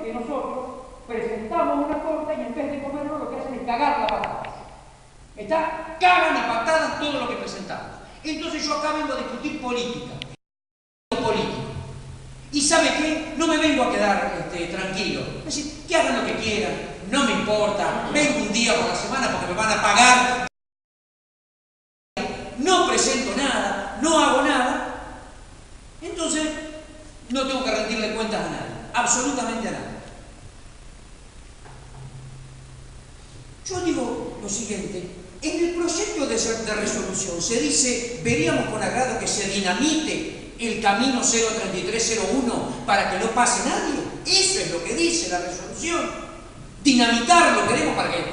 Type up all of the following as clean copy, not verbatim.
que nosotros presentamos una torta y en vez de comerlo lo que hacen es cagarla a patadas. Cagan a patadas todo lo que presentamos. Entonces yo acá vengo a discutir política. Y ¿sabe qué? No me vengo a quedar tranquilo. Es decir, que hagan lo que quieran, no me importa. Vengo un día por la semana porque me van a pagar. No presento nada, no hago nada. Entonces, no tengo que rendirle cuentas a nadie. Absolutamente a nadie. Yo digo lo siguiente. En el proyecto de resolución se dice, veríamos con agrado que se dinamite el camino 03301 para que no pase nadie. Eso es lo que dice la resolución. Dinamitarlo queremos para que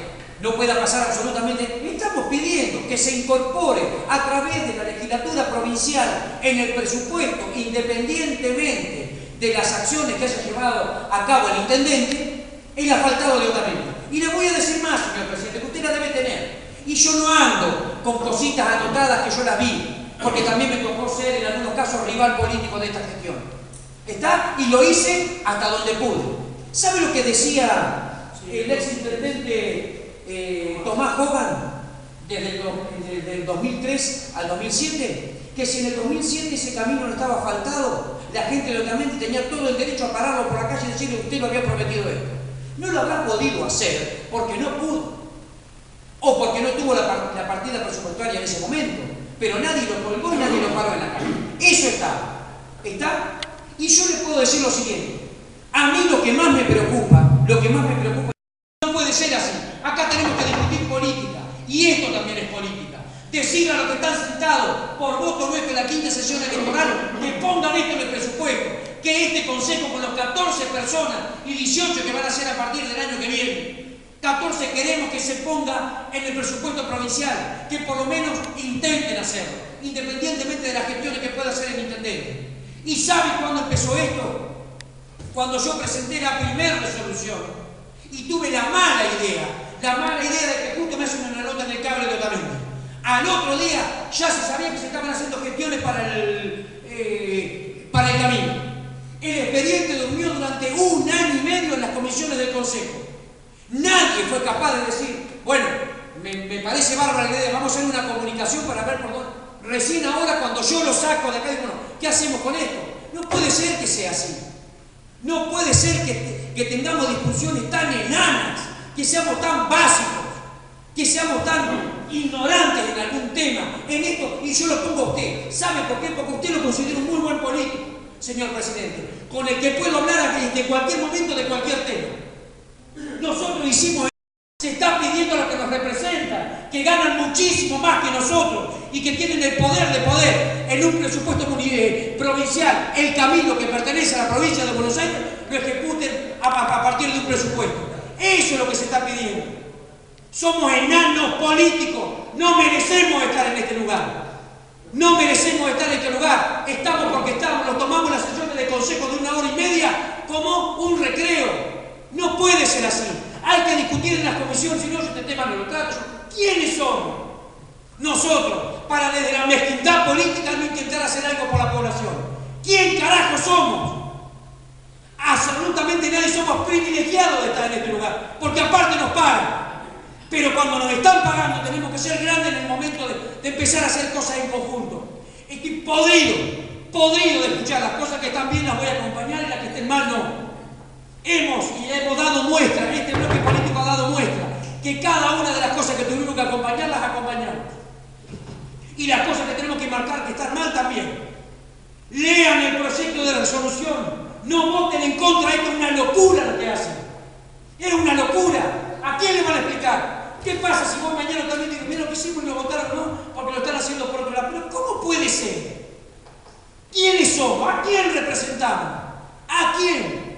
no pueda pasar absolutamente. Estamos pidiendo que se incorpore a través de la legislatura provincial en el presupuesto, independientemente de las acciones que haya llevado a cabo el intendente, el asfaltado de Otamendi. Y le voy a decir más, señor presidente, que usted la debe tener. Y yo no ando con cositas anotadas que yo las vi, porque también me tocó ser en algunos casos rival político de esta gestión. Y lo hice hasta donde pude. ¿Sabe lo que decía el exintendente Tomás Hogan desde el 2003 al 2007? Que si en el 2007 ese camino no estaba asfaltado, la gente de Otamendi tenía todo el derecho a pararlo por la calle y decirle: usted lo había prometido esto. No lo habrá podido hacer porque no pudo, o porque no tuvo la partida presupuestaria en ese momento, pero nadie lo colgó y nadie lo paró en la calle. Eso está. Y yo les puedo decir lo siguiente: a mí lo que más me preocupa, no puede ser así. Acá tenemos que discutir política, y esto también es política. Decir a los que están sentados por voto nuestro en la quinta sesión electoral que pongan esto en el presupuesto, que este consejo con los 14 personas y 18 que van a ser a partir del año que viene, 14 queremos que se ponga en el presupuesto provincial, que por lo menos intenten hacerlo, independientemente de las gestiones que pueda hacer el intendente. ¿Y sabe cuándo empezó esto? Cuando yo presenté la primera resolución y tuve la mala idea de que justo me hacen una nota en el cable de Otamendi. Al otro día ya se sabía que se estaban haciendo gestiones para el camino. El expediente durmió durante 1 año y medio en las comisiones del consejo. Nadie fue capaz de decir: bueno, me parece bárbara la idea, vamos a hacer una comunicación para ver por dónde. Recién ahora, cuando yo lo saco de acá, digo: bueno, ¿qué hacemos con esto? No puede ser que sea así. No puede ser que tengamos discusiones tan enanas, que seamos tan básicos, que seamos tan ignorantes en algún tema, en esto, y yo lo pongo a usted. ¿Sabe por qué? Porque usted lo considera un muy buen político, señor presidente, con el que puedo hablar en cualquier momento de cualquier tema. Nosotros hicimos, se está pidiendo a los que nos representan, que ganan muchísimo más que nosotros y que tienen el poder de poder en un presupuesto provincial, el camino que pertenece a la provincia de Buenos Aires, lo ejecuten a partir de un presupuesto. Eso es lo que se está pidiendo. Somos enanos políticos, no merecemos estar en este lugar. No merecemos estar en este lugar. Estamos porque estamos, nos tomamos las sesiones de consejo de 1 hora y media como un recreo. No puede ser así. Hay que discutir en las comisiones, si no, yo este tema no lo trato. ¿Quiénes somos nosotros para desde la mezquindad política no intentar hacer algo por la población? ¿Quién carajo somos? Absolutamente nadie. Somos privilegiados de estar en este lugar, porque aparte nos pagan. Pero cuando nos están pagando tenemos que ser grandes en el momento de empezar a hacer cosas en conjunto. Estoy podrido de escuchar. Las cosas que están bien las voy a acompañar y las que estén mal no. Hemos dado muestra, este bloque político ha dado muestra, que cada una de las cosas que tuvimos que acompañar, las acompañamos. Y las cosas que tenemos que marcar que están mal también. Lean el proyecto de resolución, no voten en contra, esto es una locura lo que hacen. Es una locura. ¿A quién le van a explicar? ¿Qué pasa si vos mañana también dices: mira lo que hicimos y lo votaron no? Porque lo están haciendo por otro lado. Pero ¿cómo puede ser? ¿Quiénes somos? ¿A quién representamos? ¿A quién?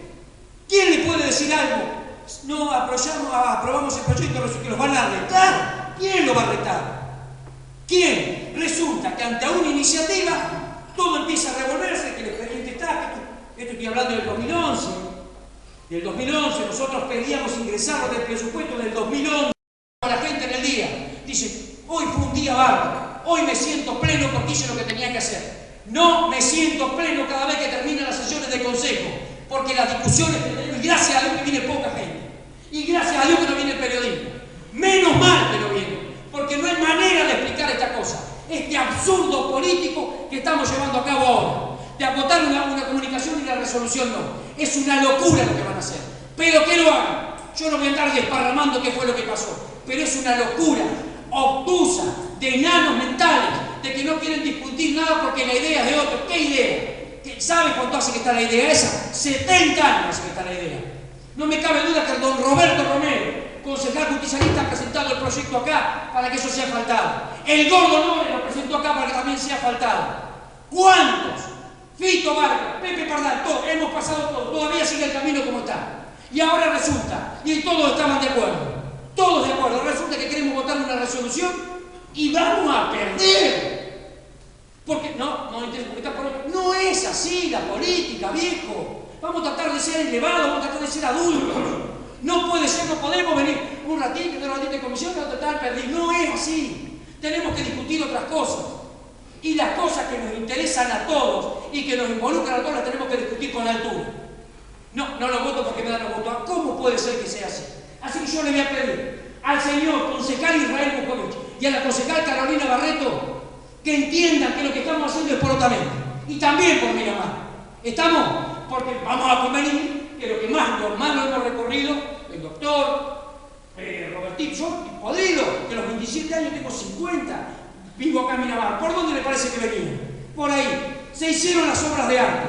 ¿Quién le puede decir algo? No, aprobamos el proyecto que los van a retar. ¿Quién lo va a retar? ¿Quién? Resulta que ante una iniciativa todo empieza a revolverse, que el expediente está, esto estoy hablando del 2011. Del 2011 nosotros pedíamos ingresarlo del presupuesto del 2011. La gente en el día dice: hoy fue un día bárbaro, hoy me siento pleno porque hice lo que tenía que hacer. No me siento pleno cada vez que terminan las sesiones de consejo, porque las discusiones que tenemos Y gracias a Dios que viene poca gente. Y gracias a Dios que no viene el periodismo. Menos mal que no viene, porque no hay manera de explicar esta cosa. Este absurdo político que estamos llevando a cabo ahora. De acotar una comunicación y la resolución no. Es una locura lo que van a hacer. Pero que lo hagan. Yo no voy a andar desparramando qué fue lo que pasó. Pero es una locura obtusa, de enanos mentales, de que no quieren discutir nada porque la idea es de otro. ¿Qué idea? ¿Sabe cuánto hace que está la idea esa? 70 años hace que está la idea. No me cabe duda que el don Roberto Romero, concejal justicialista, ha presentado el proyecto acá para que eso sea faltado. El Gordo Nobre lo presentó acá para que también sea faltado. ¿Cuántos? Fito Vargas, Pepe Pardal, todos, hemos pasado todo, todavía sigue el camino como está. Y ahora resulta, y todos estaban de acuerdo, todos de acuerdo, resulta que queremos votar una resolución y vamos a perder. Porque no es así la política, viejo. Vamos a tratar de ser elevados, vamos a tratar de ser adultos. No puede ser, no podemos venir un ratito de comisión, pero tratar de perder. No es así. Tenemos que discutir otras cosas. Y las cosas que nos interesan a todos y que nos involucran a todos las tenemos que discutir con altura. No lo voto porque me dan los votos. ¿Cómo puede ser que sea así? Así que yo le voy a pedir al señor concejal Israel Buscovich y a la concejal Carolina Barreto que entiendan que lo que estamos haciendo es por Otamendi. Y también por Miramar. ¿Estamos? Porque vamos a convenir que lo que más normal lo hemos recorrido, el doctor, Robertito, yo he podido, que a los 27 años tengo 50. Vivo acá en Miramar. ¿Por dónde le parece que venía? Por ahí. Se hicieron las obras de arte.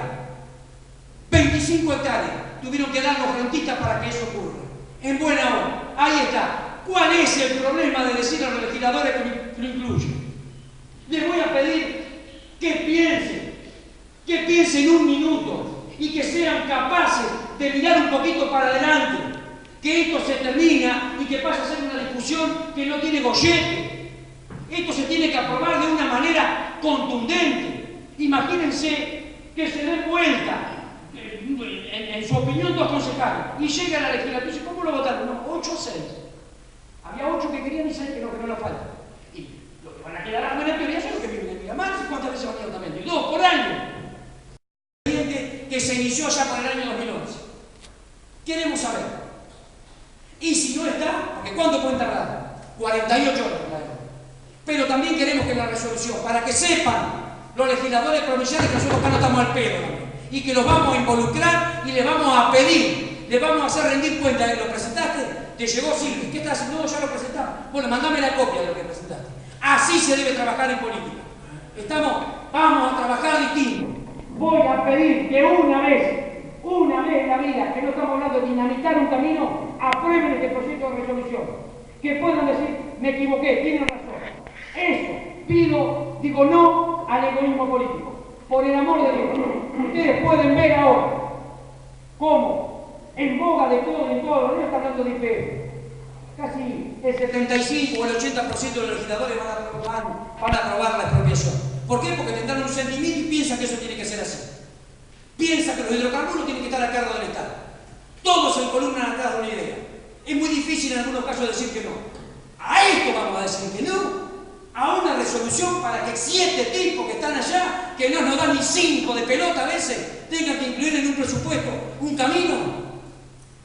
25 hectáreas. Tuvieron que darnos rentistas para que eso ocurra. En buena hora. Ahí está. ¿Cuál es el problema de decir a los legisladores que lo incluyan? Les voy a pedir que piensen un minuto y que sean capaces de mirar un poquito para adelante. Que esto se termina y que pase a ser una discusión que no tiene gollete. Esto se tiene que aprobar de una manera contundente. Imagínense que se dé vuelta, en su opinión, dos concejales, y llega a la legislatura y dice, ¿cómo lo votaron? No, 8 o 6. Había 8 que querían y 6 que no lo faltan. Y lo que van a quedar en teoría son los que viven en Miramar. ¿Cuántas veces van a ir también? 2 por año. Que se inició ya para el año 2011. Queremos saber. Y si no está, porque ¿cuánto pueden tardar? 48 horas. Pero también queremos que la resolución, para que sepan los legisladores provinciales que nosotros acá no estamos al pedo también, y que los vamos a involucrar y les vamos a pedir, les vamos a hacer rendir cuenta de lo presentaste, te llegó Silvia, ¿qué estás haciendo? No, ya lo presentamos. Bueno, mandame la copia de lo que presentaste. Así se debe trabajar en política. Vamos a trabajar distinto. Voy a pedir que una vez en la vida, que no estamos hablando de dinamitar un camino, aprueben este proyecto de resolución. Que puedan decir, me equivoqué, tienen razón. Eso, digo no al egoísmo político. Por el amor de Dios, ustedes pueden ver ahora cómo en boga de todo, no está hablando de IPF. Casi el 75 o el 80% de los legisladores van a aprobar la expropiación. ¿Por qué? Porque tendrán un sentimiento y piensan que eso tiene que ser así. Piensan que los hidrocarburos tienen que estar a cargo del Estado. Todos se columnan atrás de una idea. Es muy difícil en algunos casos decir que no. A esto vamos a decir que no. A una resolución para que 7 tipos que están allá, que no nos dan ni 5 de pelota a veces, tengan que incluir en un presupuesto un camino.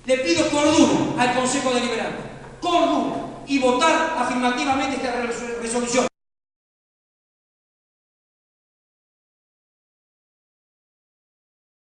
Le pido cordura al Consejo Deliberante. Cordura. Y votar afirmativamente esta resolución.